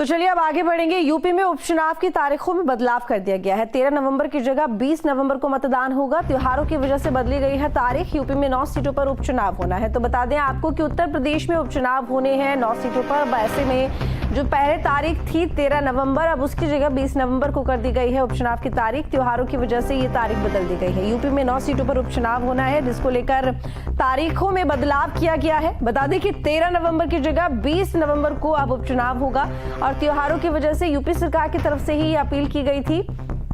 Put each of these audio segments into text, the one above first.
तो चलिए अब आगे बढ़ेंगे। यूपी में उपचुनाव की तारीखों में बदलाव कर दिया गया है। 13 नवंबर की जगह 20 नवंबर को मतदान होगा। त्योहारों की वजह से बदली गई है तारीख। यूपी में 9 सीटों पर उपचुनाव होना है। तो बता दें आपको कि उत्तर प्रदेश में उपचुनाव होने हैं 9 सीटों पर। ऐसे में जो पहले तारीख थी 13 नवंबर, अब उसकी जगह 20 नवंबर को कर दी गई है उपचुनाव की तारीख। त्योहारों की वजह से ये तारीख बदल दी गई है। यूपी में 9 सीटों पर उपचुनाव होना है, जिसको लेकर तारीखों में बदलाव किया गया है। बता दें कि 13 नवंबर की जगह 20 नवंबर को अब उपचुनाव होगा और त्योहारों की वजह से यूपी सरकार की तरफ से ही अपील की गई थी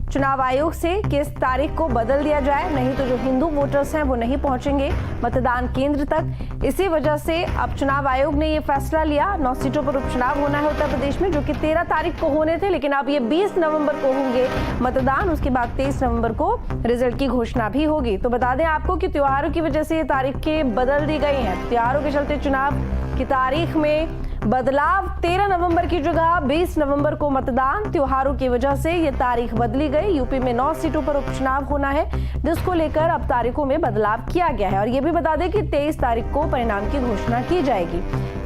चुनाव आयोग से कि इस तारीख को बदल दिया जाए, नहीं तो जो हिंदू वोटर्स हैं वो नहीं पहुंचेंगे मतदान केंद्र तक। इसी वजह से अब चुनाव आयोग ने ये फैसला लिया। 9 सीटों पर उपचुनाव होना है उत्तर प्रदेश में, जो कि 13 तारीख को होने थे, लेकिन अब ये 20 नवंबर को होंगे मतदान। उसके बाद 23 नवंबर को रिजल्ट की घोषणा भी होगी। तो बता दें आपको कि त्योहारों की वजह से ये तारीखें बदल दी गई हैं। त्योहारों के चलते चुनाव की तारीख में बदलाव। 13 नवंबर की जगह 20 नवंबर को मतदान। त्योहारों की वजह से ये तारीख बदली गई। यूपी में 9 सीटों पर उपचुनाव होना है, जिसको लेकर अब तारीखों में बदलाव किया गया है। और ये भी बता दें कि 23 तारीख को परिणाम की घोषणा की जाएगी।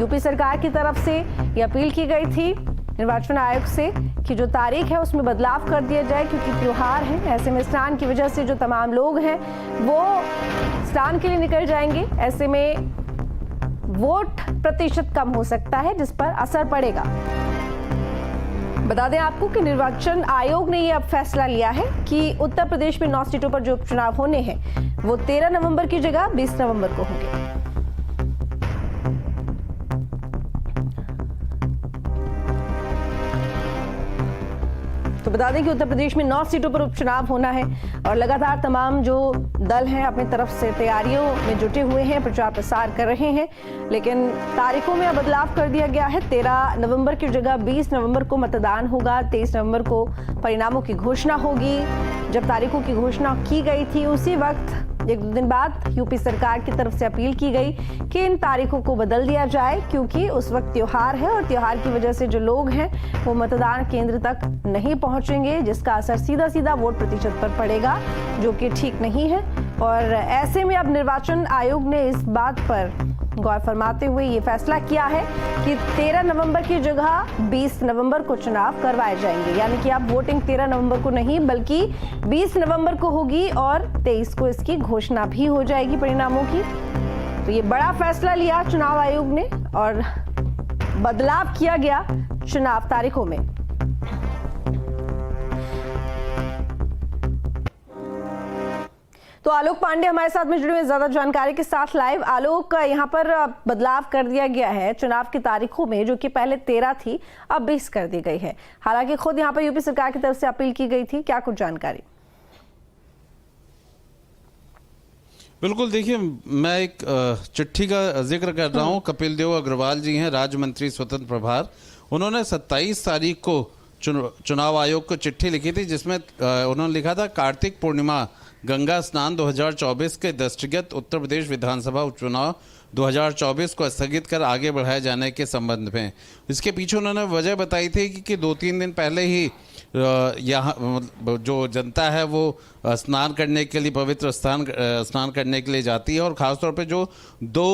यूपी सरकार की तरफ से ये अपील की गई थी निर्वाचन आयोग से कि जो तारीख है उसमें बदलाव कर दिया जाए, क्योंकि त्योहार है। ऐसे में स्नान की वजह से जो तमाम लोग हैं वो स्नान के लिए निकल जाएंगे। ऐसे में वोट प्रतिशत कम हो सकता है, जिस पर असर पड़ेगा। बता दें आपको कि निर्वाचन आयोग ने यह अब फैसला लिया है कि उत्तर प्रदेश में 9 सीटों पर जो उपचुनाव होने हैं वो 13 नवंबर की जगह 20 नवंबर को होंगे। तो बता दें कि उत्तर प्रदेश में 9 सीटों पर उपचुनाव होना है और लगातार तमाम जो दल हैं अपनी तरफ से तैयारियों में जुटे हुए हैं, प्रचार प्रसार कर रहे हैं। लेकिन तारीखों में बदलाव कर दिया गया है। 13 नवंबर की जगह 20 नवंबर को मतदान होगा। 23 नवंबर को परिणामों की घोषणा होगी। जब तारीखों की घोषणा की गई थी उसी वक्त 1-2 दिन बाद यूपी सरकार की तरफ से अपील की गई कि इन तारीखों को बदल दिया जाए, क्योंकि उस वक्त त्योहार है और त्योहार की वजह से जो लोग हैं वो मतदान केंद्र तक नहीं पहुंचेंगे, जिसका असर सीधा सीधा वोट प्रतिशत पर पड़ेगा, जो कि ठीक नहीं है। और ऐसे में अब निर्वाचन आयोग ने इस बात पर गौर फरमाते हुए ये फैसला किया है कि 13 नवंबर की जगह 20 नवंबर को चुनाव करवाए जाएंगे। यानी कि अब वोटिंग 13 नवंबर को नहीं बल्कि 20 नवंबर को होगी और 23 को इसकी घोषणा भी हो जाएगी परिणामों की। तो ये बड़ा फैसला लिया चुनाव आयोग ने और बदलाव किया गया चुनाव तारीखों में। तो आलोक पांडे हमारे साथ में जुड़े हुए ज्यादा जानकारी के साथ लाइव। आलोक, यहाँ पर बदलाव कर दिया गया है चुनाव की तारीखों में, जो कि पहले 13 थी अब 20 कर दी गई है। हालांकि खुद यहाँ पर यूपी सरकार की तरफ से अपील की गई थी, क्या कुछ जानकारी? बिल्कुल, देखिए मैं एक चिट्ठी का जिक्र कर रहा हूँ। कपिल देव अग्रवाल जी हैं, राज्य मंत्री स्वतंत्र प्रभार। उन्होंने 27 तारीख को चुनाव आयोग को चिट्ठी लिखी थी, जिसमें उन्होंने लिखा था कार्तिक पूर्णिमा गंगा स्नान 2024 के दृष्टिगत उत्तर प्रदेश विधानसभा उपचुनाव 2024 को स्थगित कर आगे बढ़ाए जाने के संबंध में। इसके पीछे उन्होंने वजह बताई थी कि 2-3 दिन पहले ही यहाँ जो जनता है वो स्नान करने के लिए पवित्र स्नान करने के लिए जाती है। और ख़ासतौर पे जो 2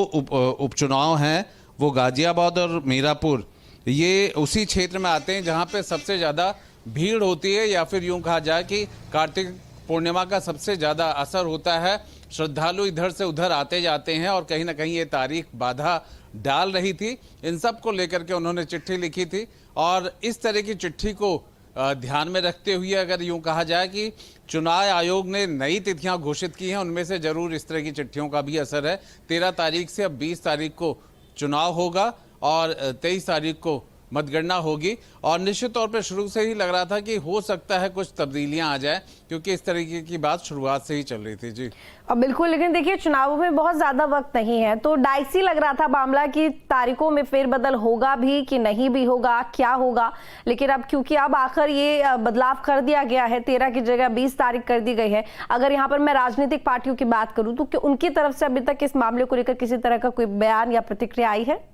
उपचुनाव हैं वो गाजियाबाद और मीरापुर, ये उसी क्षेत्र में आते हैं जहाँ पे सबसे ज़्यादा भीड़ होती है, या फिर यूँ कहा जाए कि कार्तिक पूर्णिमा का सबसे ज़्यादा असर होता है। श्रद्धालु इधर से उधर आते जाते हैं और कहीं ना कहीं ये तारीख बाधा डाल रही थी। इन सब को लेकर के उन्होंने चिट्ठी लिखी थी और इस तरह की चिट्ठी को ध्यान में रखते हुए अगर यूं कहा जाए कि चुनाव आयोग ने नई तिथियां घोषित की हैं, उनमें से ज़रूर इस तरह की चिट्ठियों का भी असर है। 13 तारीख से अब 20 तारीख को चुनाव होगा और 23 तारीख को मतगणना होगी। और निश्चित तौर पर शुरू से ही लग रहा था कि हो सकता है कुछ तब्दीलियां आ जाए, क्योंकि इस तरीके की बात शुरुआत से ही चल रही थी। जी अब बिल्कुल, लेकिन देखिए चुनावों में बहुत ज्यादा वक्त नहीं है, तो डाइसी लग रहा था मामला कि तारीखों में फेरबदल होगा भी कि नहीं भी होगा, क्या होगा। लेकिन अब क्योंकि अब आखिर ये बदलाव कर दिया गया है, 13 की जगह 20 तारीख कर दी गई है। अगर यहाँ पर मैं राजनीतिक पार्टियों की बात करूँ तो उनकी तरफ से अभी तक इस मामले को लेकर किसी तरह का कोई बयान या प्रतिक्रिया आई है?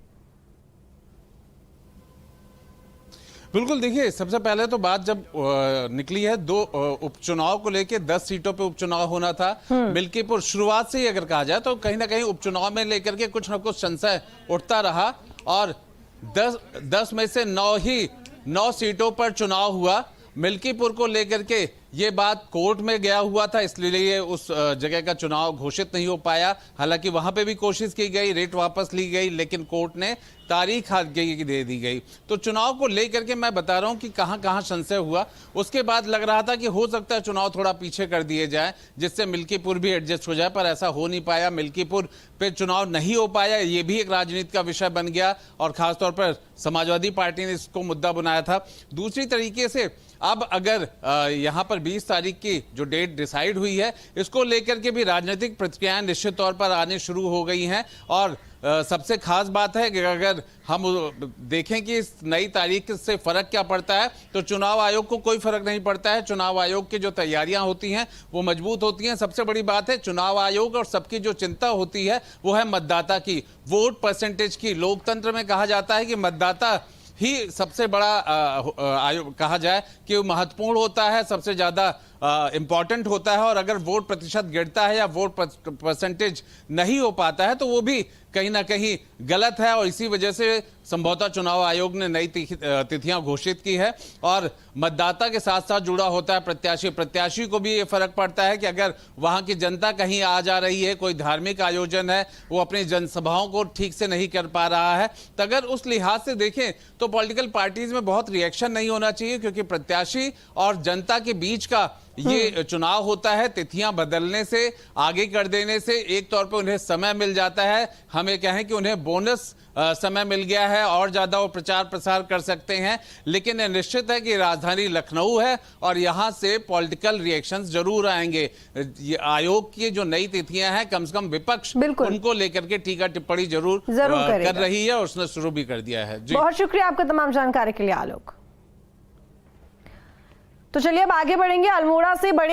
बिल्कुल, देखिए सबसे पहले तो बात जब निकली है 2 उपचुनाव को लेके 10 सीटों पे उपचुनाव होना था मिल्कीपुर। शुरुआत से ही अगर कहा जाए तो कहीं ना कहीं उपचुनाव में लेकर के कुछ ना कुछ संशय उठता रहा और 10 में से 9 ही 9 सीटों पर चुनाव हुआ। मिल्कीपुर को लेकर के ये बात कोर्ट में गया हुआ था, इसलिए उस जगह का चुनाव घोषित नहीं हो पाया। हालांकि वहां पे भी कोशिश की गई, रेट वापस ली गई, लेकिन कोर्ट ने तारीख आगे दे दी गई। तो चुनाव को लेकर के मैं बता रहा हूं कि कहां कहां संशय हुआ। उसके बाद लग रहा था कि हो सकता है चुनाव थोड़ा पीछे कर दिए जाए, जिससे मिल्कीपुर भी एडजस्ट हो जाए, पर ऐसा हो नहीं पाया। मिल्कीपुर पे चुनाव नहीं हो पाया, ये भी एक राजनीति का विषय बन गया और खासतौर पर समाजवादी पार्टी ने इसको मुद्दा बनाया था। दूसरी तरीके से अब अगर यहां पर 20 तारीख की जो डेट डिसाइड हुई है, इसको लेकर के भी राजनीतिक प्रतिक्रियाएं निश्चित तौर पर आने शुरू हो गई हैं। और सबसे खास बात है कि अगर हम देखें कि इस नई तारीख से फर्क क्या पड़ता है, तो चुनाव आयोग को कोई फर्क नहीं पड़ता है। चुनाव आयोग की जो तैयारियां होती हैं वो मजबूत होती हैं। सबसे बड़ी बात है, चुनाव आयोग और सबकी जो चिंता होती है वो है मतदाता की, वोट परसेंटेज की। लोकतंत्र में कहा जाता है कि मतदाता ही सबसे बड़ा आयोग कहा जाए कि वो महत्वपूर्ण होता है, सबसे ज्यादा इंपॉर्टेंट होता है। और अगर वोट प्रतिशत गिरता है या वोट परसेंटेज नहीं हो पाता है तो वो भी कहीं ना कहीं गलत है। और इसी वजह से संभवतः चुनाव आयोग ने नई तिथियां घोषित की है। और मतदाता के साथ साथ जुड़ा होता है प्रत्याशी को भी ये फर्क पड़ता है कि अगर वहां की जनता कहीं आ जा रही है, कोई धार्मिक आयोजन है, वो अपनी जनसभाओं को ठीक से नहीं कर पा रहा है, तो अगर उस लिहाज से देखें तो पॉलिटिकल पार्टीज में बहुत रिएक्शन नहीं होना चाहिए, क्योंकि प्रत्याशी और जनता के बीच का ये चुनाव होता है। तिथियां बदलने से, आगे कर देने से एक तौर पे उन्हें समय मिल जाता है। हमें कहें कि उन्हें बोनस समय मिल गया है और ज्यादा वो प्रचार प्रसार कर सकते हैं। लेकिन यह निश्चित है कि राजधानी लखनऊ है और यहां से पॉलिटिकल रिएक्शंस जरूर आएंगे। ये आयोग की जो नई तिथियां हैं, कम से कम विपक्ष उनको लेकर के टीका टिप्पणी जरूर कर रही है और उसने शुरू भी कर दिया है। जी, बहुत शुक्रिया आपका तमाम जानकारी के लिए आलोक। तो चलिए अब आगे बढ़ेंगे। अल्मोड़ा से बड़ी